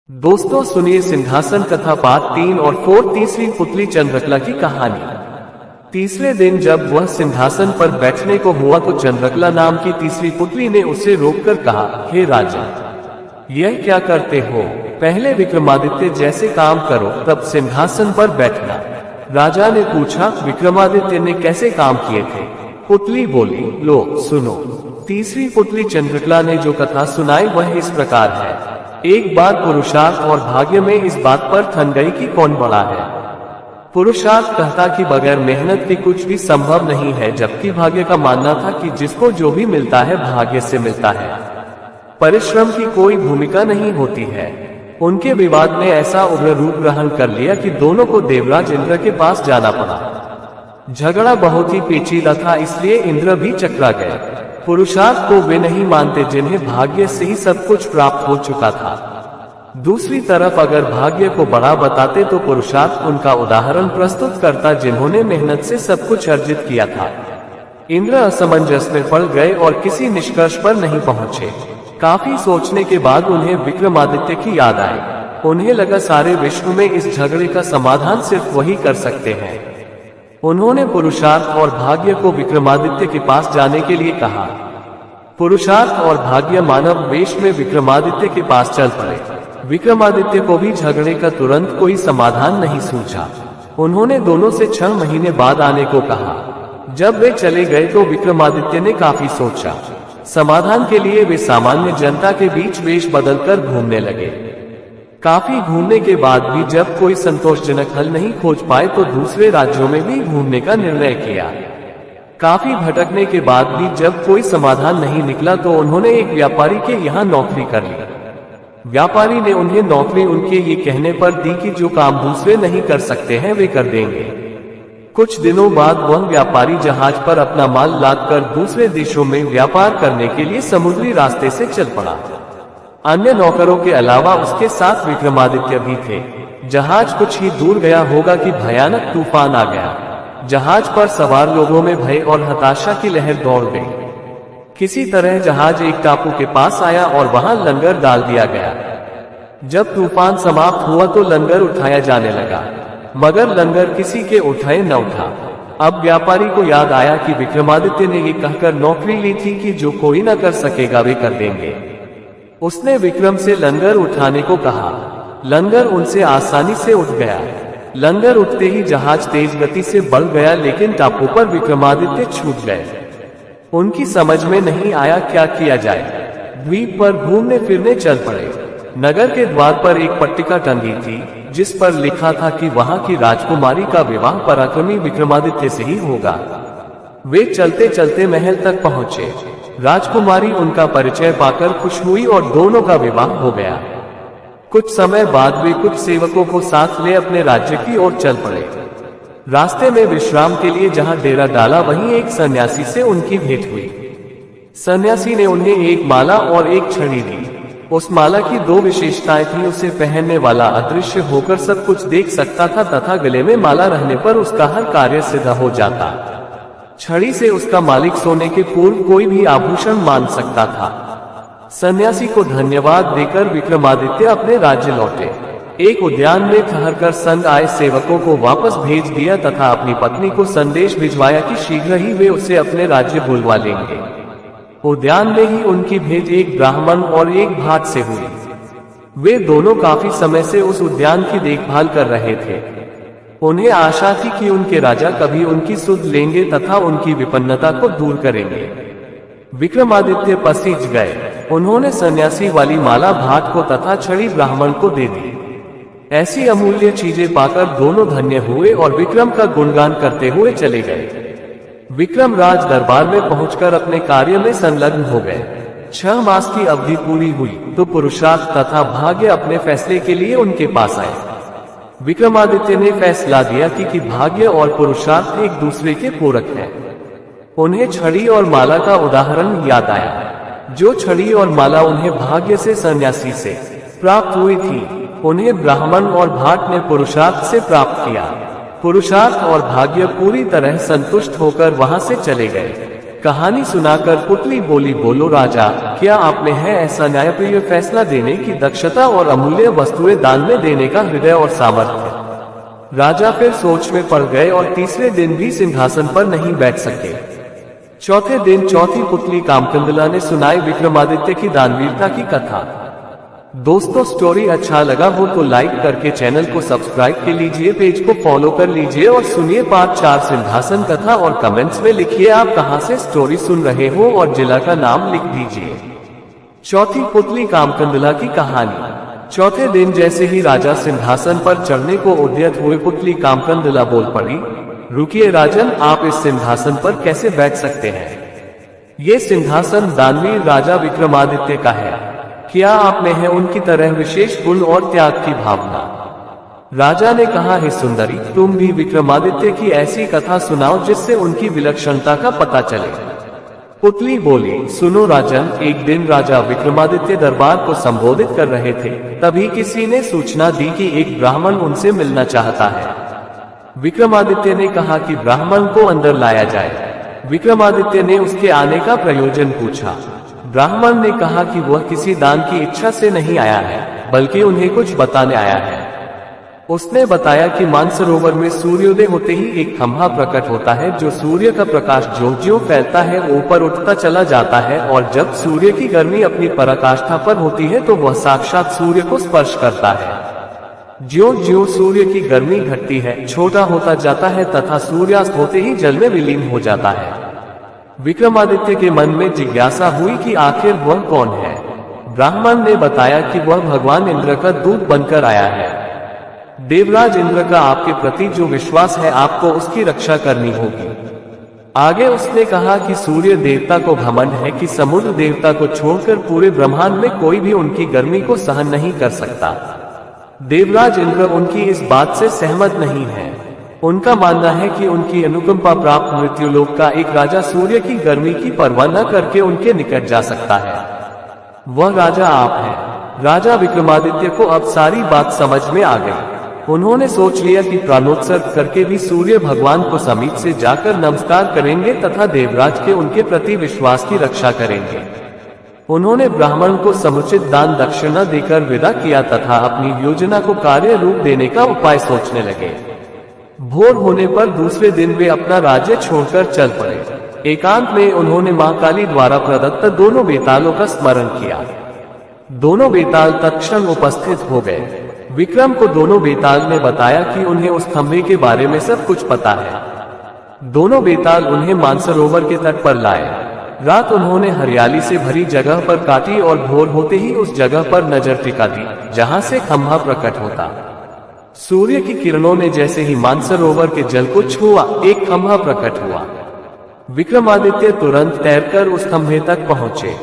दोस्तों सुनिए सिंहासन कथा पार्ट 3 और 4 तीसरी पुतली चंद्रकला की कहानी। तीसरे दिन जब वह सिंहासन पर बैठने को हुआ तो चंद्रकला नाम की तीसरी पुतली ने उसे रोककर कहा, हे राजा, यह क्या करते हो? पहले विक्रमादित्य जैसे काम करो तब सिंहासन पर बैठना। राजा ने पूछा, विक्रमादित्य ने कैसे काम किए थे? पुतली बोली, लो सुनो। तीसरी पुतली चंद्रकला ने जो कथा सुनाई वह इस प्रकार है। एक बार पुरुषार्थ और भाग्य में इस बात पर ठन गई कि कौन बड़ा है। पुरुषार्थ कहता कि बगैर मेहनत के कुछ भी संभव नहीं है, जबकि भाग्य का मानना था कि जिसको जो भी मिलता है भाग्य से मिलता है, परिश्रम की कोई भूमिका नहीं होती है। उनके विवाद ने ऐसा उग्र रूप ग्रहण कर लिया कि दोनों को देवराज इंद्र के पास जाना पड़ा। झगड़ा बहुत ही पेचीदा था, इसलिए इंद्र भी चकरा गए। पुरुषार्थ को वे नहीं मानते जिन्हें भाग्य से ही सब कुछ प्राप्त हो चुका था। दूसरी तरफ अगर भाग्य को बड़ा बताते तो पुरुषार्थ उनका उदाहरण प्रस्तुत करता जिन्होंने मेहनत से सब कुछ अर्जित किया था। इंद्र असमंजस में पड़ गए और किसी निष्कर्ष पर नहीं पहुंचे। काफी सोचने के बाद उन्हें विक्रमादित्य की याद आई। उन्हें लगा सारे विश्व में इस झगड़े का समाधान सिर्फ वही कर सकते हैं। उन्होंने पुरुषार्थ और भाग्य को विक्रमादित्य के पास जाने के लिए कहा। पुरुषार्थ और भाग्य मानव वेश में विक्रमादित्य के पास चल पड़े। विक्रमादित्य को भी झगड़े का तुरंत कोई समाधान नहीं सूझा। उन्होंने दोनों से 6 महीने बाद आने को कहा। जब वे चले गए तो विक्रमादित्य ने काफी सोचा। समाधान के लिए वे सामान्य जनता के बीच वेश बदलकर घूमने लगे। काफी घूमने के बाद भी जब कोई संतोषजनक हल नहीं खोज पाए तो दूसरे राज्यों में भी घूमने का निर्णय किया। काफी भटकने के बाद भी जब कोई समाधान नहीं निकला तो उन्होंने एक व्यापारी के यहाँ नौकरी कर ली। व्यापारी ने उन्हें नौकरी उनके ये कहने पर दी कि जो काम दूसरे नहीं कर सकते हैं वे कर देंगे। कुछ दिनों बाद वह व्यापारी जहाज पर अपना माल लादकर दूसरे देशों में व्यापार करने के लिए समुद्री रास्ते से चल पड़ा। अन्य नौकरों के अलावा उसके साथ विक्रमादित्य भी थे। जहाज कुछ ही दूर गया होगा कि भयानक तूफान आ गया। जहाज पर सवार लोगों में भय और हताशा की लहर दौड़ गई। किसी तरह जहाज एक टापू के पास आया और वहां लंगर डाल दिया गया। जब तूफान समाप्त हुआ तो लंगर उठाया जाने लगा, मगर लंगर किसी के उठाए न उठा। अब व्यापारी को याद आया कि विक्रमादित्य ने ये कहकर नौकरी ली थी कि जो कोई न कर सकेगा वे कर देंगे। उसने विक्रम से लंगर उठाने को कहा। लंगर उनसे आसानी से उठ गया। लंगर उठते ही जहाज तेज गति से बढ़ गया, लेकिन टापू पर विक्रमादित्य छूट गए। उनकी समझ में नहीं आया क्या किया जाए। द्वीप पर घूमने फिरने चल पड़े। नगर के द्वार पर एक पट्टिका टंगी थी जिस पर लिखा था कि वहां की राजकुमारी का विवाह पराक्रमी विक्रमादित्य से ही होगा। वे चलते चलते महल तक पहुंचे। राजकुमारी उनका परिचय पाकर खुश हुई और दोनों का विवाह हो गया। कुछ समय बाद वे कुछ सेवकों को साथ ले अपने राज्य की ओर चल पड़े। रास्ते में विश्राम के लिए जहां डेरा डाला वहीं एक सन्यासी से उनकी भेंट हुई। सन्यासी ने उन्हें एक माला और एक छड़ी दी। उस माला की 2 विशेषताएं थी। उसे पहनने वाला अदृश्य होकर सब कुछ देख सकता था तथा गले में माला रहने पर उसका हर कार्य सिद्ध हो जाता। छड़ी से उसका मालिक सोने के पूर्व कोई भी आभूषण मान सकता था। सन्यासी को धन्यवाद देकर विक्रमादित्य अपने राज्य लौटे। एक उद्यान में ठहरकर संग आए सेवकों को वापस भेज दिया तथा अपनी पत्नी को संदेश भिजवाया कि शीघ्र ही वे उसे अपने राज्य बुलवा लेंगे। उद्यान में ही उनकी भेंट एक ब्राह्मण और एक भाट से हुई। वे दोनों काफी समय से उस उद्यान की देखभाल कर रहे थे। उन्हें आशा थी कि उनके राजा कभी उनकी सुध लेंगे तथा उनकी विपन्नता को दूर करेंगे। विक्रमादित्य पसीज गए। उन्होंने सन्यासी वाली माला भाट को तथा छड़ी ब्राह्मण को दे दी। ऐसी अमूल्य चीजें पाकर दोनों धन्य हुए और विक्रम का गुणगान करते हुए चले गए। विक्रम राज दरबार में पहुंचकर अपने कार्य में संलग्न हो गए। 6 मास की अवधि पूरी हुई तो पुरुषार्थ तथा भाग्य अपने फैसले के लिए उनके पास आए। विक्रमादित्य ने फैसला दिया कि भाग्य और पुरुषार्थ एक दूसरे के पूरक हैं। उन्हें छड़ी और माला का उदाहरण याद आया। जो छड़ी और माला उन्हें भाग्य से सन्यासी से प्राप्त हुई थी, उन्हें ब्राह्मण और भाट ने पुरुषार्थ से प्राप्त किया। पुरुषार्थ और भाग्य पूरी तरह संतुष्ट होकर वहां से चले गए। कहानी सुनाकर पुतली बोली, बोलो राजा, क्या आप में है ऐसा न्यायप्रिय फैसला देने की दक्षता और अमूल्य वस्तुएं दान में देने का हृदय और सामर्थ्य। राजा फिर सोच में पड़ गए और तीसरे दिन भी सिंहासन पर नहीं बैठ सके। चौथे दिन चौथी पुतली कामकंदला ने सुनाई विक्रमादित्य की दानवीरता की कथा। दोस्तों, स्टोरी अच्छा लगा हो तो लाइक करके चैनल को सब्सक्राइब के लीजिए, पेज को फॉलो कर लीजिए और सुनिए पार्ट 4 सिंहासन कथा। और कमेंट्स में लिखिए आप कहां से स्टोरी सुन रहे हो और जिला का नाम लिख दीजिए। चौथी पुतली कामकंदला की कहानी। चौथे दिन जैसे ही राजा सिंहासन पर चढ़ने को उद्यत हुए, पुतली कामकंदला बोल पड़ी, रुकिए राजन, आप इस सिंहासन पर कैसे बैठ सकते हैं? ये सिंहासन दानवीर राजा विक्रमादित्य का है। क्या आप में है उनकी तरह विशेष गुण और त्याग की भावना? राजा ने कहा, हे सुंदरी, तुम भी विक्रमादित्य की ऐसी कथा सुनाओ जिससे उनकी विलक्षणता का पता चले। पुतली बोली, सुनो राजन, एक दिन राजा विक्रमादित्य दरबार को संबोधित कर रहे थे, तभी किसी ने सूचना दी कि एक ब्राह्मण उनसे मिलना चाहता है। विक्रमादित्य ने कहा कि ब्राह्मण को अंदर लाया जाए। विक्रमादित्य ने उसके आने का प्रयोजन पूछा। ब्राह्मण ने कहा कि वह किसी दान की इच्छा से नहीं आया है, बल्कि उन्हें कुछ बताने आया है। उसने बताया कि मानसरोवर में सूर्योदय होते ही एक खंभा प्रकट होता है, जो सूर्य का प्रकाश ज्यों-ज्यों फैलता है ऊपर उठता चला जाता है, और जब सूर्य की गर्मी अपनी पराकाष्ठा पर होती है तो वह साक्षात सूर्य को स्पर्श करता है। ज्यों-ज्यों सूर्य की गर्मी घटती है, छोटा होता जाता है तथा सूर्यास्त होते ही जल में विलीन हो जाता है। विक्रमादित्य के मन में जिज्ञासा हुई कि आखिर वह कौन है। ब्राह्मण ने बताया कि वह भगवान इंद्र का दूत बनकर आया है। देवराज इंद्र का आपके प्रति जो विश्वास है, आपको उसकी रक्षा करनी होगी। आगे उसने कहा कि सूर्य देवता को घमंड है कि समुद्र देवता को छोड़कर पूरे ब्रह्मांड में कोई भी उनकी गर्मी को सहन नहीं कर सकता। देवराज इंद्र उनकी इस बात से सहमत नहीं है। उनका मानना है कि उनकी अनुकंपा प्राप्त मृत्युलोक का एक राजा सूर्य की गर्मी की परवाह न करके उनके निकट जा सकता है। वह राजा आप हैं। राजा विक्रमादित्य को अब सारी बात समझ में आ गई। उन्होंने सोच लिया कि प्राणोत्सर्ग करके भी सूर्य भगवान को समीप से जाकर नमस्कार करेंगे तथा देवराज के उनके प्रति विश्वास की रक्षा करेंगे। उन्होंने ब्राह्मण को समुचित दान दक्षिणा देकर विदा किया तथा अपनी योजना को कार्य रूप देने का उपाय सोचने लगे। भोर होने पर दूसरे दिन वे अपना राज्य छोड़कर चल पड़े। एकांत में उन्होंने मां काली द्वारा प्रदत्त दोनों बेतालों का स्मरण किया। दोनों बेताल तत्क्षण उपस्थित हो गए। विक्रम को दोनों बेताल ने बताया कि उन्हें उस खंभे के बारे में सब कुछ पता है। दोनों बेताल उन्हें मानसरोवर के तट पर लाए। रात उन्होंने हरियाली से भरी जगह पर काटी और भोर होते ही उस जगह पर नजर टिका दी जहां से खंभा प्रकट होता। सूर्य की किरणों ने जैसे ही मानसरोवर के जल को छुआ, एक खंभा प्रकट हुआ। विक्रमादित्य तुरंत तैरकर उस खंभे तक पहुंचे।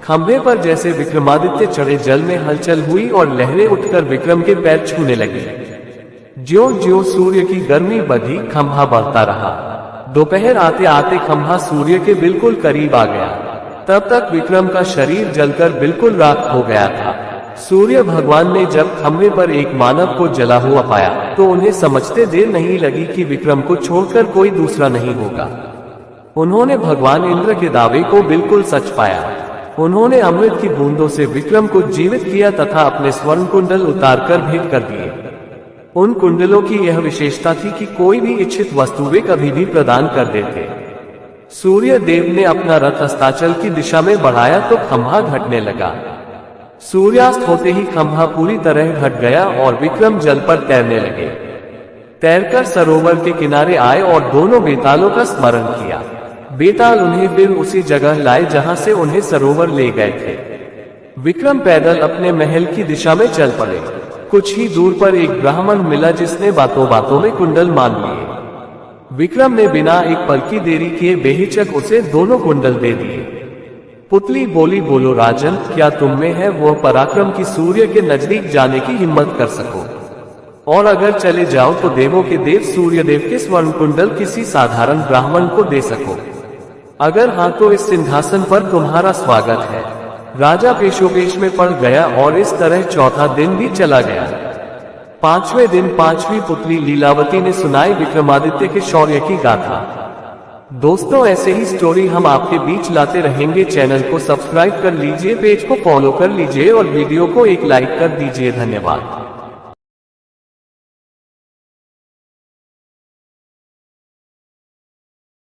खंभे पर जैसे विक्रमादित्य चढ़े, जल में हलचल हुई और लहरें उठकर विक्रम के पैर छूने लगी। ज्यों-ज्यों सूर्य की गर्मी बढ़ी, खंभा बढ़ता रहा। दोपहर आते आते खंभा सूर्य के बिल्कुल करीब आ गया। तब तक विक्रम का शरीर जलकर बिल्कुल राख हो गया था। सूर्य भगवान ने जब खंभे पर एक मानव को जला हुआ पाया तो उन्हें समझते देर नहीं लगी कि विक्रम को छोड़कर कोई दूसरा नहीं होगा। उन्होंने भगवान इंद्र के दावे को बिल्कुल सच पाया। उन्होंने अमृत की बूंदों से विक्रम को जीवित किया तथा अपने स्वर्ण कुंडल उतारकर भेंट कर दिए। उन कुंडलों की यह विशेषता थी कि कोई भी इच्छित वस्तु वे कभी भी प्रदान कर देते। सूर्य देव ने अपना रथ अस्ताचल की दिशा में बढ़ाया तो खंभा घटने लगा। सूर्यास्त होते ही खंभा पूरी तरह घट गया और विक्रम जल पर तैरने लगे। तैरकर सरोवर के किनारे आए और दोनों बेतालों का स्मरण किया। बेताल उन्हें फिर उसी जगह लाए जहां से उन्हें सरोवर ले गए थे। विक्रम पैदल अपने महल की दिशा में चल पड़े। कुछ ही दूर पर एक ब्राह्मण मिला जिसने बातों बातों में कुंडल मान लिए। विक्रम ने बिना एक पल की देरी किए बेहिचक उसे दोनों कुंडल दे दिए। पुतली बोली, बोलो राजन, क्या तुम में है वह पराक्रम कि सूर्य के नजदीक जाने की हिम्मत कर सको, और अगर चले जाओ तो देवों के देव सूर्यदेव के स्वर्ण कुंडल किसी साधारण ब्राह्मण को दे सको? अगर हाँ तो इस सिंहासन पर तुम्हारा स्वागत है। राजा पेशोपेश में पड़ गया और इस तरह चौथा दिन भी चला गया। पांचवें दिन पांचवी पुतली लीलावती ने सुनाई विक्रमादित्य के शौर्य की गाथा। दोस्तों ऐसे ही स्टोरी हम आपके बीच लाते रहेंगे। चैनल को सब्सक्राइब कर लीजिए, पेज को फॉलो कर लीजिए और वीडियो को एक लाइक कर दीजिए। धन्यवाद।